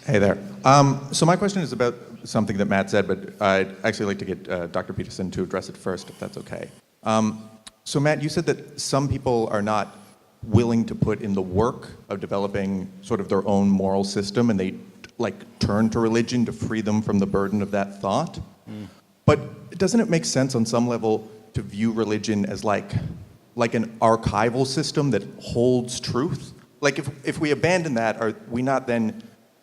Hey there. So my question is about something that Matt said, but I'd actually like to get Dr. Peterson to address it first, if that's okay. So Matt, you said that some people are not willing to put in the work of developing sort of their own moral system, and they turn to religion to free them from the burden of that thought. But doesn't it make sense on some level to view religion as like an archival system that holds truth? Like if we abandon that, are we not then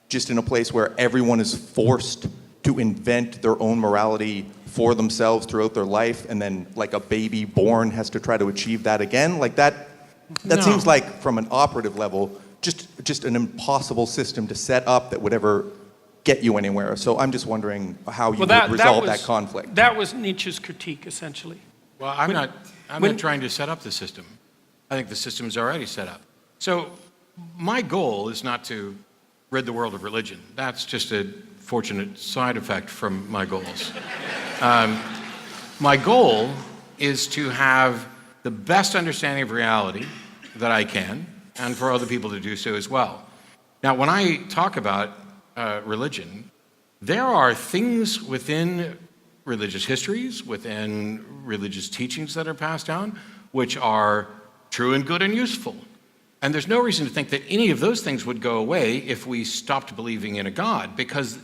just in a place where everyone is forced to invent their own morality for themselves throughout their life, and then like a baby born has to try to achieve that again? Like that No. seems like, from an operative level, just an impossible system to set up that would ever get you anywhere. So I'm just wondering how you would resolve that conflict. That was Nietzsche's critique, essentially. Well, I'm not trying to set up the system. I think the system's already set up. So my goal is not to rid the world of religion. That's just a fortunate side effect from my goals. My goal is to have the best understanding of reality that I can, and for other people to do so as well. Now, when I talk about religion, there are things within religious histories, within religious teachings that are passed down, which are true and good and useful. And there's no reason to think that any of those things would go away if we stopped believing in a God, because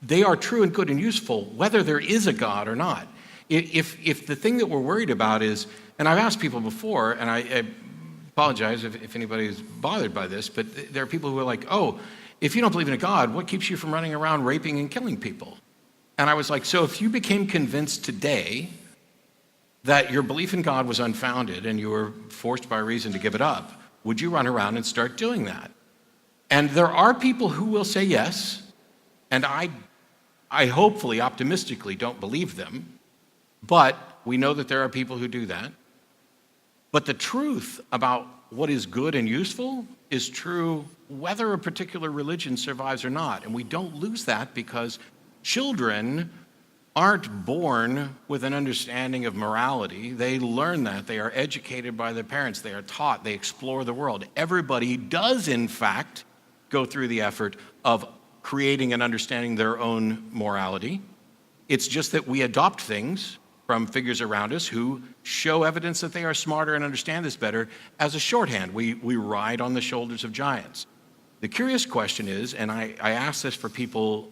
they are true and good and useful whether there is a God or not. If the thing that we're worried about is, and I've asked people before, and I apologize if anybody is bothered by this, but there are people who are like, oh, if you don't believe in a God, what keeps you from running around raping and killing people? And I was like, so if you became convinced today that your belief in God was unfounded and you were forced by reason to give it up, would you run around and start doing that? And there are people who will say yes, and I hopefully, optimistically don't believe them, but we know that there are people who do that. But the truth about what is good and useful is true whether a particular religion survives or not. And we don't lose that because children aren't born with an understanding of morality. They learn that. They are educated by their parents. They are taught. They explore the world. Everybody does, in fact, go through the effort of creating and understanding their own morality. It's just that we adopt things from figures around us who show evidence that they are smarter and understand this better as a shorthand. We ride on the shoulders of giants. The curious question is, and I ask this for people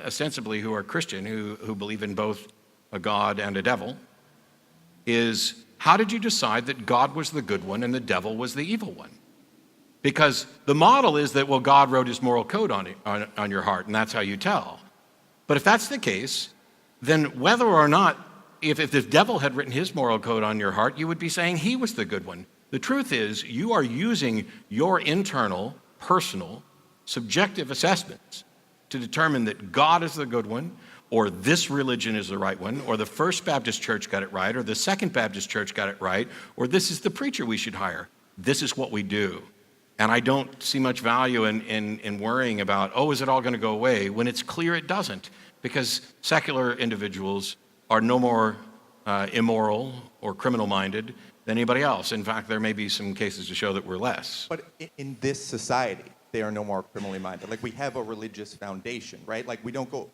ostensibly who are Christian, who believe in both a God and a devil, is how did you decide that God was the good one and the devil was the evil one? Because the model is that, well, God wrote his moral code on your heart, and that's how you tell. But if that's the case, then whether or not, if the devil had written his moral code on your heart, you would be saying he was the good one. The truth is, you are using your internal, personal, subjective assessments to determine that God is the good one, or this religion is the right one, or the First Baptist Church got it right, or the Second Baptist Church got it right, or this is the preacher we should hire. This is what we do. And I don't see much value in worrying about, oh, is it all going to go away, when it's clear it doesn't, because secular individuals are no more immoral or criminal-minded than anybody else. In fact, there may be some cases to show that we're less. But in this society, they are no more criminally minded. Like, we have a religious foundation, right? Like,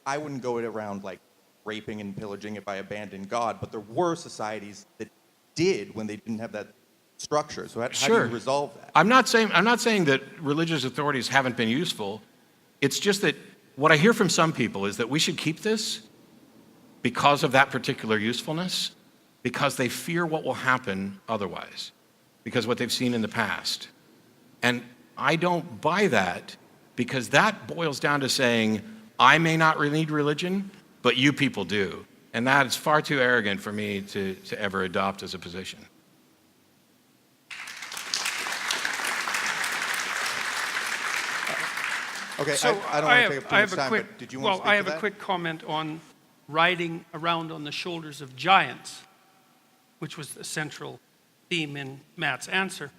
I wouldn't go around like raping and pillaging if I abandoned God, but there were societies that did when they didn't have that structure. So how do you resolve that? I'm not saying that religious authorities haven't been useful. It's just that what I hear from some people is that we should keep this because of that particular usefulness, because they fear what will happen otherwise, because what they've seen in the past. And I don't buy that, because that boils down to saying, I may not need religion, but you people do. And that is far too arrogant for me to ever adopt as a position. Okay, So I don't want to take up too much time, but did you want to speak to I have that? a quick comment on riding around on the shoulders of giants, which was the central theme in Matt's answer.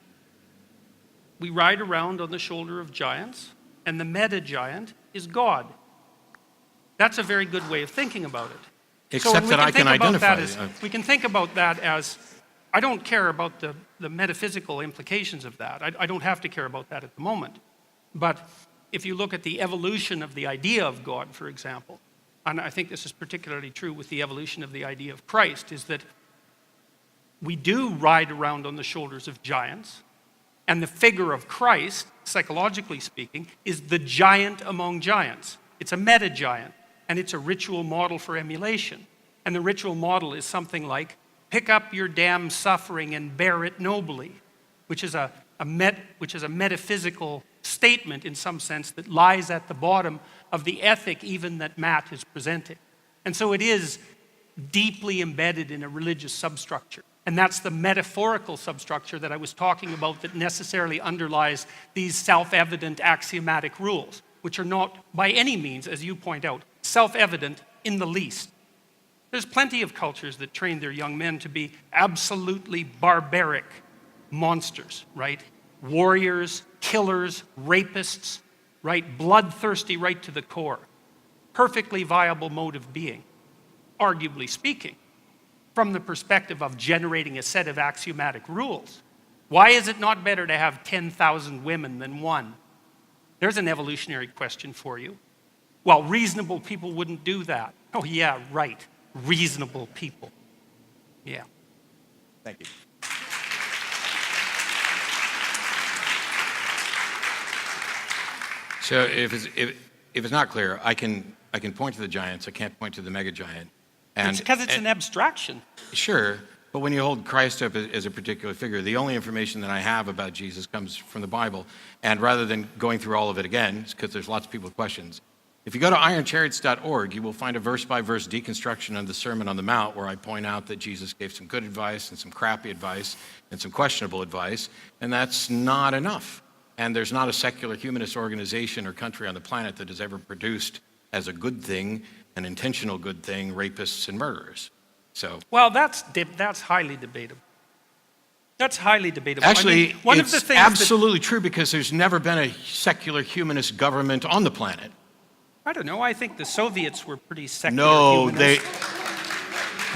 We ride around on the shoulder of giants, and the meta-giant is God. That's a very good way of thinking about it. Except that I can identify. We can think about that as, I don't care about the metaphysical implications of that. I don't have to care about that at the moment. But if you look at the evolution of the idea of God, for example, and I think this is particularly true with the evolution of the idea of Christ, is that we do ride around on the shoulders of giants, and the figure of Christ, psychologically speaking, is the giant among giants. It's a meta-giant, and it's a ritual model for emulation. And the ritual model is something like, pick up your damn suffering and bear it nobly, which is a metaphysical statement in some sense that lies at the bottom of the ethic even that Matt is presenting. And so it is deeply embedded in a religious substructure. And that's the metaphorical substructure that I was talking about that necessarily underlies these self-evident axiomatic rules, which are not by any means, as you point out, self-evident in the least. There's plenty of cultures that train their young men to be absolutely barbaric monsters, right? Warriors, killers, rapists, right? Bloodthirsty right to the core. Perfectly viable mode of being, arguably speaking, from the perspective of generating a set of axiomatic rules. Why is it not better to have 10,000 women than one? There's an evolutionary question for you. Well, reasonable people wouldn't do that. Oh yeah, right. Reasonable people. Yeah. Thank you. So if it's not clear, I can point to the giants. I can't point to the mega giant. It's because it's an abstraction. Sure, but when you hold Christ up as a particular figure, the only information that I have about Jesus comes from the Bible. And rather than going through all of it again, because there's lots of people with questions, if you go to ironchariots.org, you will find a verse-by-verse deconstruction of the Sermon on the Mount where I point out that Jesus gave some good advice and some crappy advice and some questionable advice, and that's not enough. And there's not a secular humanist organization or country on the planet that has ever produced as a good thing, an intentional good thing, rapists and murderers. So, well, that's highly debatable. That's highly debatable. Actually, I mean, one it's of the things absolutely true because there's never been a secular humanist government on the planet. I don't know. I think the Soviets were pretty secular No, humanists.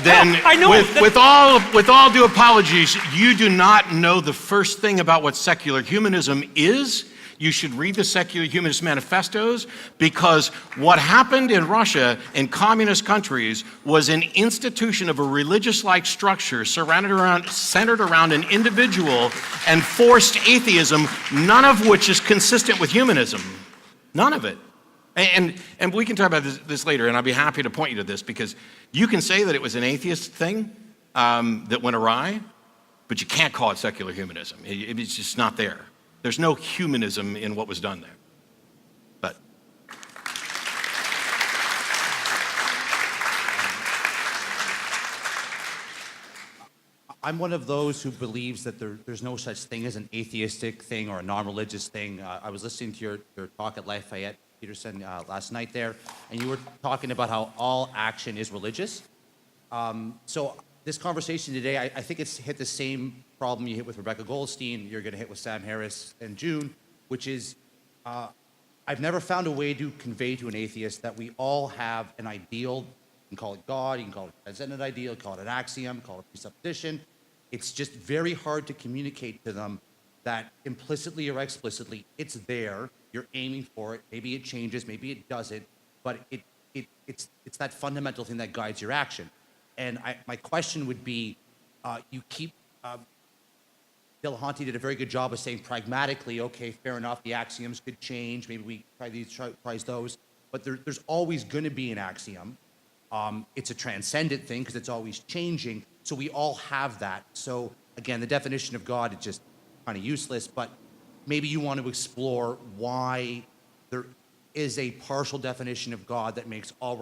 Then, I know with all due apologies, you do not know the first thing about what secular humanism is. You should read the Secular Humanist Manifestos, because what happened in Russia, in communist countries, was an institution of a religious-like structure centered around an individual and forced atheism, none of which is consistent with humanism. None of it. And we can talk about this later, and I'll be happy to point you to this, because you can say that it was an atheist thing that went awry, but you can't call it secular humanism. It's just not there. There's no humanism in what was done there. But I'm one of those who believes that there's no such thing as an atheistic thing or a non-religious thing. I was listening to your talk at Lafayette, Peterson, last night there, and you were talking about how all action is religious. So this conversation today, I think it's hit the same problem you hit with Rebecca Goldstein, you're going to hit with Sam Harris and June, which is I've never found a way to convey to an atheist that we all have an ideal. You can call it God, you can call it a transcendent ideal, call it an axiom, call it a presupposition. It's just very hard to communicate to them that implicitly or explicitly it's there, you're aiming for it, maybe it changes, maybe it doesn't, but it's that fundamental thing that guides your action. And my question would be, you keep, Dillahunty did a very good job of saying pragmatically, okay, fair enough, the axioms could change, maybe we try those, but there's always going to be an axiom. It's a transcendent thing because it's always changing, so we all have that. So again, the definition of God is just kind of useless, but maybe you want to explore why there is a partial definition of God that makes all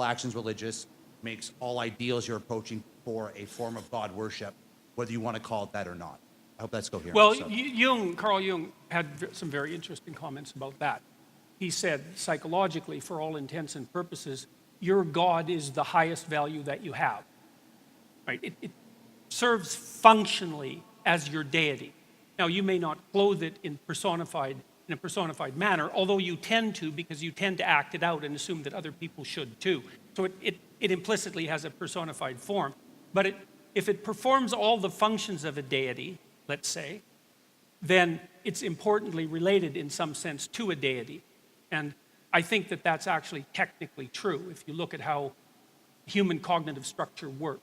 actions religious, makes all ideals you're approaching for a form of God worship, whether you want to call it that or not. I hope that's coherent. Well, So. Carl Jung had some very interesting comments about that. He said, psychologically, for all intents and purposes, your God is the highest value that you have. Right? It serves functionally as your deity. Now, you may not clothe it in a personified manner, although you tend to, because you tend to act it out and assume that other people should too. So it implicitly has a personified form. But if it performs all the functions of a deity, let's say, then it's importantly related in some sense to a deity. And I think that that's actually technically true if you look at how human cognitive structure works.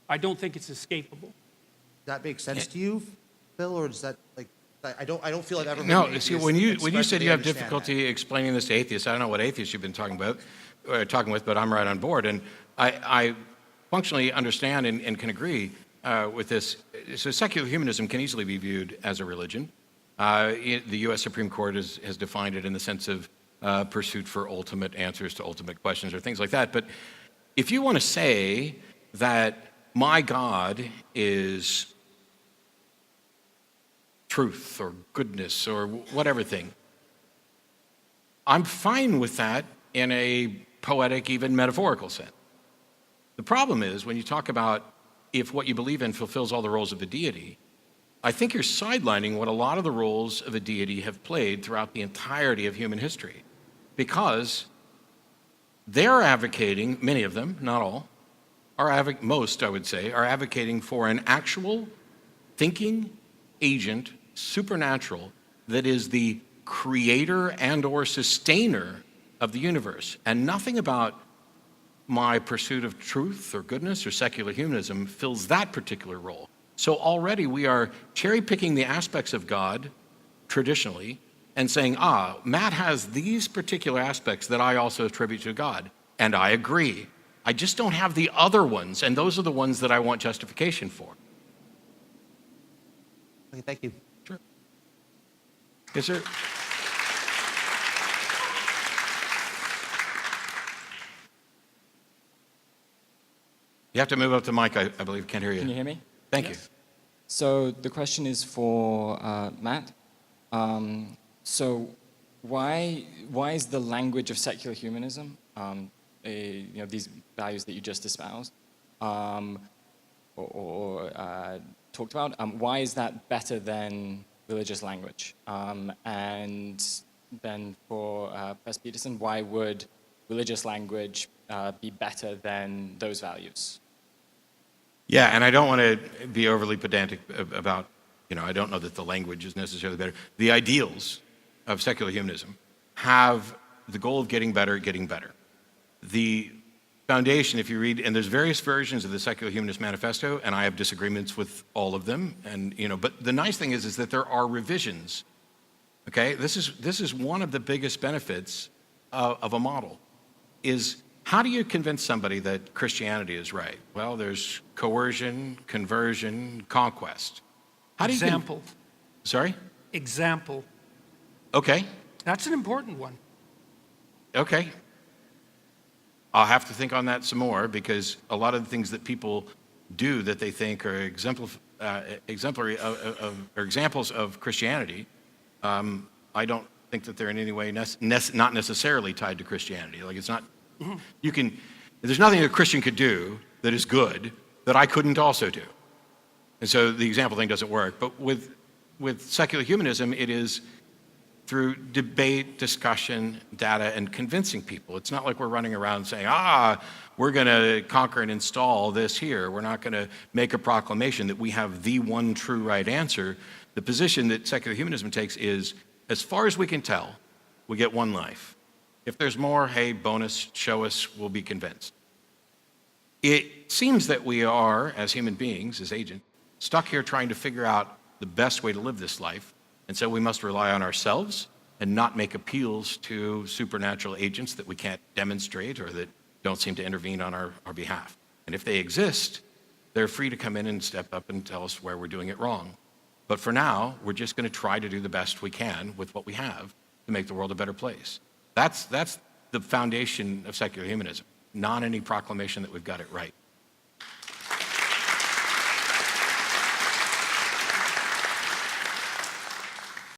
I don't think it's escapable. Does that make sense to you, Phil, or does that, like, I don't feel like I've ever No, heard an see, atheist when you express said that you they have understand difficulty explaining this to atheists, I don't know what atheists you've been talking with, but I'm right on board. And I functionally understand and can agree with this. So secular humanism can easily be viewed as a religion. The U.S. Supreme Court has defined it in the sense of pursuit for ultimate answers to ultimate questions or things like that. But if you want to say that my God is truth or goodness or whatever thing, I'm fine with that in a poetic, even metaphorical sense. The problem is when you talk about if what you believe in fulfills all the roles of a deity, I think you're sidelining what a lot of the roles of a deity have played throughout the entirety of human history. Because they're advocating, many of them, not all, most, I would say, are advocating for an actual thinking agent, supernatural, that is the creator and or sustainer of the universe. And nothing about my pursuit of truth or goodness or secular humanism fills that particular role. So already we are cherry-picking the aspects of God, traditionally, and saying, Matt has these particular aspects that I also attribute to God. And I agree. I just don't have the other ones, and those are the ones that I want justification for. Okay, thank you. Sure. Yes, sir. You have to move up the mic, I believe. Can't hear you. Can you hear me? Thank you. So the question is for Matt. So why is the language of secular humanism, these values that you just espoused or talked about, why is that better than religious language? And then for Professor Peterson, why would religious language be better than those values? Yeah, and I don't want to be overly pedantic about, I don't know that the language is necessarily better. The ideals of secular humanism have the goal of getting better. The foundation, if you read, and there's various versions of the Secular Humanist Manifesto, and I have disagreements with all of them, and but the nice thing is that there are revisions. Okay, this is one of the biggest benefits of a model, is how do you convince somebody that Christianity is right? Well, there's coercion, conversion, conquest. How do you Example. Sorry? Example. Okay. That's an important one. Okay. I'll have to think on that some more, because a lot of the things that people do that they think are exemplary or examples of Christianity, I don't think that they're in any way not necessarily tied to Christianity. Like, it's not, there's nothing a Christian could do that is good that I couldn't also do. And so the example thing doesn't work. But with secular humanism, it is through debate, discussion, data, and convincing people. It's not like we're running around saying, we're going to conquer and install this here. We're not going to make a proclamation that we have the one true right answer. The position that secular humanism takes is, as far as we can tell, we get one life. If there's more, hey, bonus, show us, we'll be convinced. It seems that we are, as human beings, as agents, stuck here trying to figure out the best way to live this life. And so we must rely on ourselves and not make appeals to supernatural agents that we can't demonstrate or that don't seem to intervene on our behalf. And if they exist, they're free to come in and step up and tell us where we're doing it wrong. But for now, we're just going to try to do the best we can with what we have to make the world a better place. That's the foundation of secular humanism, not any proclamation that we've got it right.